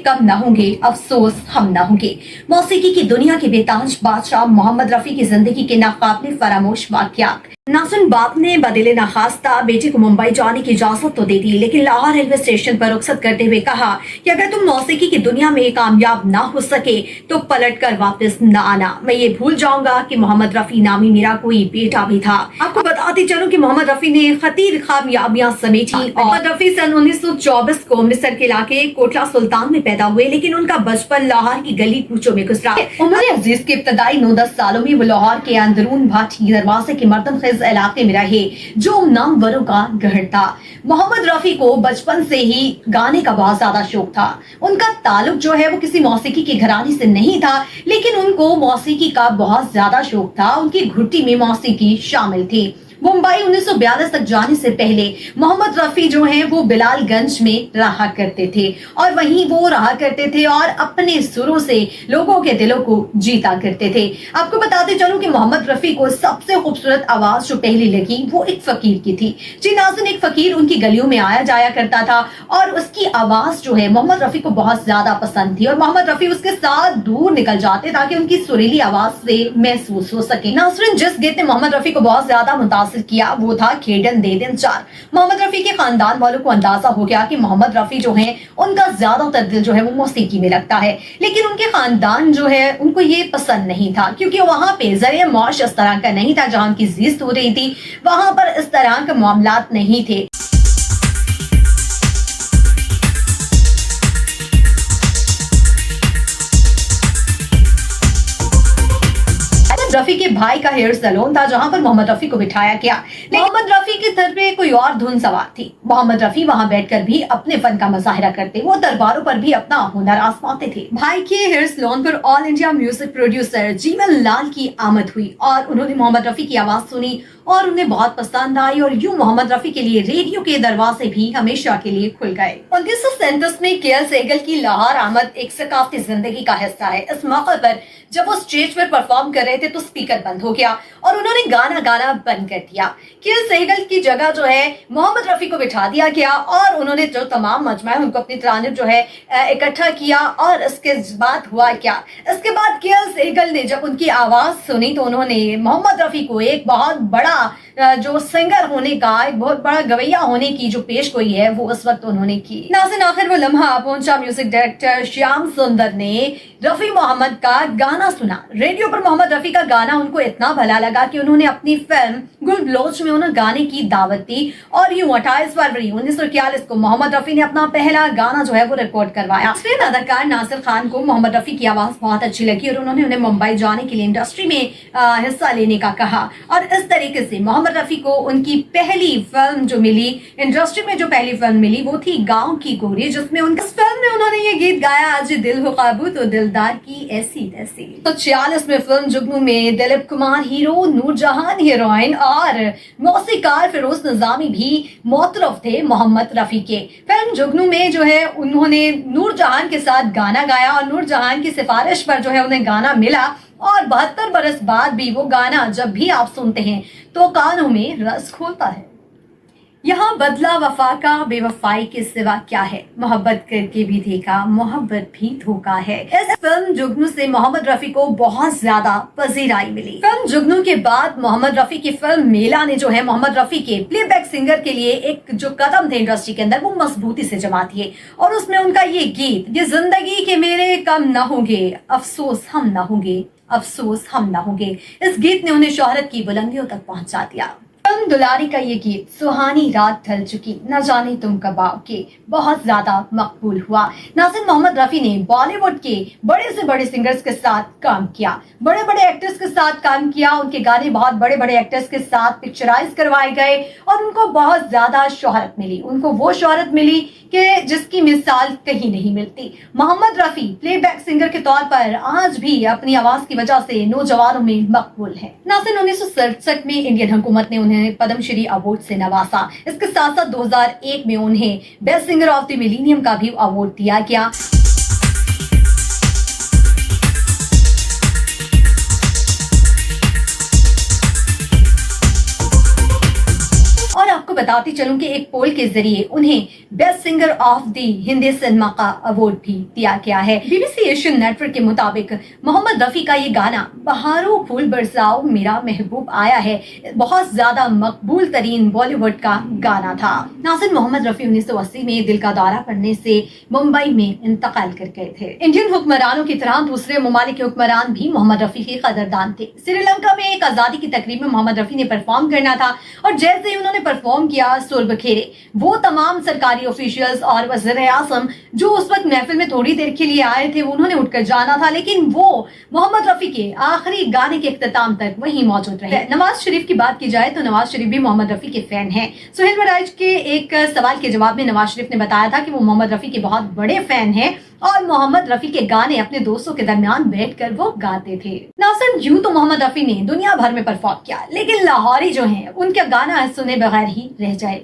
कम न होंगे, अफसोस हम न होंगे। मौसीकी की दुनिया के बेताज बादशाह मोहम्मद रफी की जिंदगी के नाकाबिले फरामोश वाक़यात। नाज़रीन, बाप ने बदिले नाखास्ता बेटे को मुंबई जाने की इजाजत तो दे दी, लेकिन लाहौर रेलवे स्टेशन पर रुखसत करते हुए कहा कि अगर तुम मौसीकी की दुनिया में कामयाब ना हो सके तो पलट कर वापस न आना। मैं ये भूल जाऊंगा कि मोहम्मद रफी नामी मेरा कोई बेटा भी था। आपको बताती चलूं कि मोहम्मद रफी ने खतीर कामयाबियां समेटी। मोहम्मद रफी सन 1924 को मिस्र के इलाके कोटला सुल्तान में पैदा हुए, लेकिन उनका बचपन लाहौर की गली कूचों में गुजरा। उमर अजीज के इब्तदाई 9-10 सालों में वो लाहौर के अंदरून भाटी दरवाजे के मर्दनखेज इलाके में रहे, जो नामवरों का गढ़ था। मोहम्मद रफी को बचपन से ही गाने का बहुत ज्यादा शौक था। उनका ताल्लुक जो है वो किसी मौसीकी के घराने से नहीं था, लेकिन उनको मौसीकी का बहुत ज्यादा शौक था। उनकी घुट्टी में मौसीकी शामिल थी। मुंबई 1942 तक जाने से पहले मोहम्मद रफी जो हैं वो बिलालगंज में रहा करते थे, और वहीं वो रहा करते थे और अपने सुरों से लोगों के दिलों को जीता करते थे। आपको बताते चलूं कि मोहम्मद रफी को सबसे खूबसूरत आवाज जो पहली लगी वो एक फकीर की थी। जी नाज़रीन, एक फकीर उनकी गलियों में आया जाया करता था और उसकी आवाज जो है मोहम्मद रफी को बहुत ज्यादा पसंद थी, और मोहम्मद रफी उसके साथ दूर निकल जाते ताकि उनकी सुरीली आवाज से महसूस हो सके। नाज़रीन, जिस गीत ने मोहम्मद रफी को बहुत ज्यादा मुतासिर किया वो था खेडन दे दिन चार। मोहम्मद रफी के खानदान वालों को अंदाजा हो गया कि मोहम्मद रफी जो हैं उनका ज्यादातर दिल जो है वो मौसीकी में लगता है, लेकिन उनके खानदान जो है उनको ये पसंद नहीं था, क्योंकि वहां पे ज़रिए मौश इस तरह का नहीं था। जहां उनकी ज़िस्त हो रही थी वहां पर इस तरह के मामलात नहीं थे। रफी के भाई का हेयर सैलून था जहां पर मोहम्मद रफी को बिठाया गया। मोहम्मद रफी की सर पे कोई और धुन सवार थी। मोहम्मद रफी वहां बैठकर भी अपने फन का मुजाहिरा करते, वो दरबारों पर भी अपना हुनर आजमाते थे। भाई के हेयर सैलून पर ऑल इंडिया म्यूजिक प्रोड्यूसर जीवन लाल की आमद हुई और उन्होंने मोहम्मद रफी की आवाज सुनी और उन्हें बहुत पसंद आई, और यूं मोहम्मद रफी के लिए रेडियो के दरवाजे भी हमेशा के लिए खुल गए। 1937 में के एल सहगल की लाहौर आमद एक सकाफती जिंदगी का हिस्सा है। इस मौके पर जब वो स्टेज पर परफॉर्म कर रहे थे तो स्पीकर बंद हो गया और उन्होंने गाना गाना बंद कर दिया। के एल सहगल की जगह जो है मोहम्मद रफी को बिठा दिया गया और उन्होंने जो तमाम मजमा है उनको अपनी तारीफ जो है इकट्ठा किया। और इसके बाद हुआ क्या, इसके बाद के एल सहगल ने जब उनकी आवाज सुनी तो उन्होंने मोहम्मद रफी को एक बहुत बड़ा जो सिंगर होने का, एक बहुत बड़ा गवैया होने की जो पेश गोई है वो उस वक्त उन्होंने की। नाज़रीन, आखिर वो लम्हा पहुंचा। म्यूजिक डायरेक्टर श्याम सुंदर ने रफी मोहम्मद का गाना सुना। रेडियो पर मोहम्मद रफी का गाना उनको इतना भला लगा कि उन्होंने अपनी फिल्म गुल ब्लोच में उन्हें गाने की दावत दी, और यूं 28 फरवरी 1941 को मोहम्मद रफी ने अपना पहला गाना जो है वो रिकॉर्ड करवाया। फिर अदाकार नासिर खान को मोहम्मद रफी की आवाज बहुत अच्छी लगी और उन्होंने उन्हें मुंबई जाने के लिए इंडस्ट्री में हिस्सा लेने का कहा, और इस तरीके से मोहम्मद रफी को उनकी पहली फिल्म जो मिली, इंडस्ट्री में जो पहली फिल्म मिली वो थी गांव की गोरी, जिसमें उनकी फिल्म में उन्होंने ये गीत गाया, आज दिल हो काबू तो दिलदार की ऐसी तैसी। तो 46 में फिल्म जुगनू में दिलीप कुमार हीरो, नूरजहान हीरोइन और मौसीकार फिरोज निजामी भी मोतरफ थे मोहम्मद रफी के। फिल्म जुगनू में जो है उन्होंने नूरजहान के साथ गाना गाया और नूरजहान की सिफारिश पर जो है उन्हें गाना मिला, और 72 बरस बाद भी वो गाना जब भी आप सुनते हैं तो कानों में रस खोलता है। यहाँ बदला वफा का बेवफाई के सिवा क्या है, मोहब्बत करके भी देखा मोहब्बत भी धोखा है। इस फिल्म जुगनू से मोहम्मद रफी को बहुत ज्यादा पजीराई मिली। फिल्म जुगनू के बाद मोहम्मद रफी की फिल्म मेला ने जो है मोहम्मद रफी के प्लेबैक सिंगर के लिए एक जो कदम थे इंडस्ट्री के अंदर वो मजबूती से जमा दिए, और उसमें उनका ये गीत, ये जिंदगी के मेरे कम न होंगे, अफसोस हम न होंगे, अफसोस हम न होंगे, इस गीत ने उन्हें शोहरत की बुलंदियों तक पहुंचा दिया। फिल्म दुलारी का ये गीत सुहानी रात ढल चुकी न जाने तुम कब आओगे बहुत ज्यादा मकबूल हुआ। नाज़रीन, मोहम्मद रफी ने बॉलीवुड के बड़े से बड़े सिंगर्स के साथ काम किया, बड़े बड़े एक्टर्स के साथ काम किया। उनके गाने बहुत बड़े बड़े एक्टर्स के साथ पिक्चराइज करवाए गए और उनको बहुत ज्यादा शोहरत मिली। उनको वो शोहरत मिली कि जिसकी मिसाल कहीं नहीं मिलती। मोहम्मद रफी प्लेबैक सिंगर के तौर पर आज भी अपनी आवाज की वजह से नौजवानों में मकबूल है। नाज़रीन, 1967 में इंडियन हुकूमत ने उन्हें पद्मश्री अवार्ड से नवाजा। इसके साथ साथ 2001 में उन्हें best singer of the millennium का भी अवार्ड दिया गया। बताती चलूं कि एक पोल के जरिए उन्हें best singer of the Hindi cinema का अवार्ड भी दिया गया है। BBC एशियन नेटवर्क के मुताबिक मोहम्मद रफी का ये गाना बहारों फूल बरसाओ मेरा महबूब आया है बहुत ज्यादा मकबूल तरीन बॉलीवुड का गाना था। नाज़रीन, मोहम्मद रफी 1980 में दिल का दौरा पड़ने से मुंबई में इंतकाल कर गए थे। इंडियन हुक्मरानों की तरह दूसरे ममालिक के हुक्मरान भी मोहम्मद रफी के कदरदान थे। श्रीलंका में एक आजादी की तकरीब में मोहम्मद रफी ने परफॉर्म करना था और जैसे ही उन्होंने परफॉर्म किया सुर बखेरे वो तमाम सरकारी ऑफिशियल्स और वज़ीर आज़म जो उस वक्त महफिल में थोड़ी देर के लिए आए थे उन्होंने उठकर जाना था, लेकिन वो मोहम्मद रफी के आखिरी गाने के इख्तिताम तक वहीं मौजूद रहे। नवाज शरीफ की बात की जाए तो नवाज शरीफ भी मोहम्मद रफी के फैन हैं। सुहेल वराइज के एक सवाल के जवाब में नवाज शरीफ ने बताया था कि वो मोहम्मद रफी के बहुत बड़े फैन हैं और मोहम्मद रफी के गाने अपने दोस्तों के दरमियान बैठकर वो गाते थे। नाज़रीन, यूं तो मोहम्मद रफी ने दुनिया भर में परफॉर्म किया, लेकिन लाहौरी जो हैं उनका गाना सुने बगैर ही रह जाए।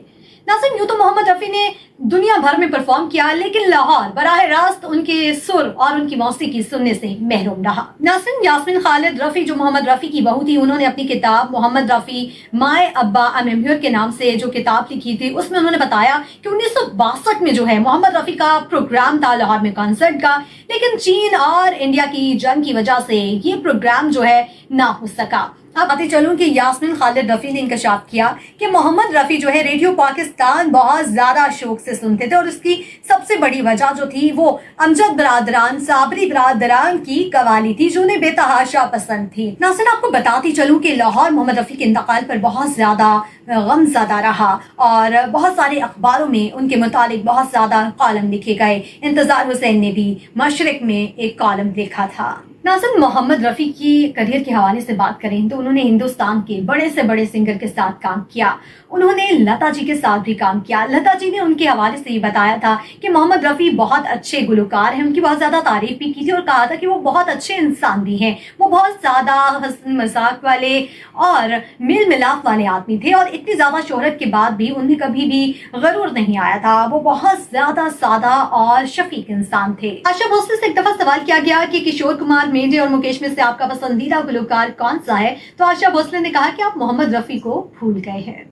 नाज़रीन, यूं तो मोहम्मद रफी ने दुनिया भर में परफॉर्म किया, लेकिन लाहौर बराह रास्त उनके सुर और उनकी मौसीकी सुनने से महरूम रहा। नाज़रीन, यास्मीन खालिद रफी जो मोहम्मद रफी की बहू थी, उन्होंने अपनी किताब मोहम्मद रफी माय अब्बा आई एम हियर के नाम से जो किताब लिखी थी उसमें उन्होंने बताया कि 1962 में जो है मोहम्मद रफी का प्रोग्राम था लाहौर में कॉन्सर्ट का, लेकिन चीन और इंडिया की जंग की वजह से ये प्रोग्राम जो है ना हो सका। अब आते चलूं कि यास्मीन खालिद रफी ने इंकशाफ किया कि मोहम्मद रफी जो है रेडियो पाकिस्तान बहुत ज्यादा शौक से सुनते थे और उसकी सबसे बड़ी वजह जो थी वो अमजद बरादरान साबरी बरादरान की कवाली थी जो उन्हें बेतहाशा पसंद थी। नाज़रीन, आपको बताती चलूं कि लाहौर मोहम्मद रफी के इंतकाल पर बहुत ज्यादा गमज़दा रहा और बहुत सारे अखबारों में उनके मुतालिक बहुत ज्यादा कॉलम लिखे गए। इंतजार हुसैन ने भी मशरिक में एक कॉलम लिखा था। नाज़रीन, मोहम्मद रफी की करियर के हवाले से बात करें तो उन्होंने हिंदुस्तान के बड़े से बड़े सिंगर के साथ काम किया। उन्होंने लता जी के साथ भी काम किया। लता जी ने उनके हवाले से ये बताया था कि मोहम्मद रफी बहुत अच्छे गुलकार हैं, उनकी बहुत ज्यादा तारीफ भी की थी और कहा था कि वो बहुत अच्छे इंसान भी हैं। वो बहुत ज्यादा हंसी मजाक वाले और मेल मिलाप वाले आदमी थे और इतनी ज्यादा शोहरत के बाद भी उन्हें कभी भी गरूर नहीं आया था। वो बहुत ज्यादा सादा और शफीक इंसान थे। आशा भोसले से एक दफा सवाल किया गया कि किशोर कुमार, मेंढे और मुकेश में से आपका पसंदीदा गुलकार कौन सा है, तो आशा भोसले ने कहा कि आप मोहम्मद रफी को भूल गए हैं।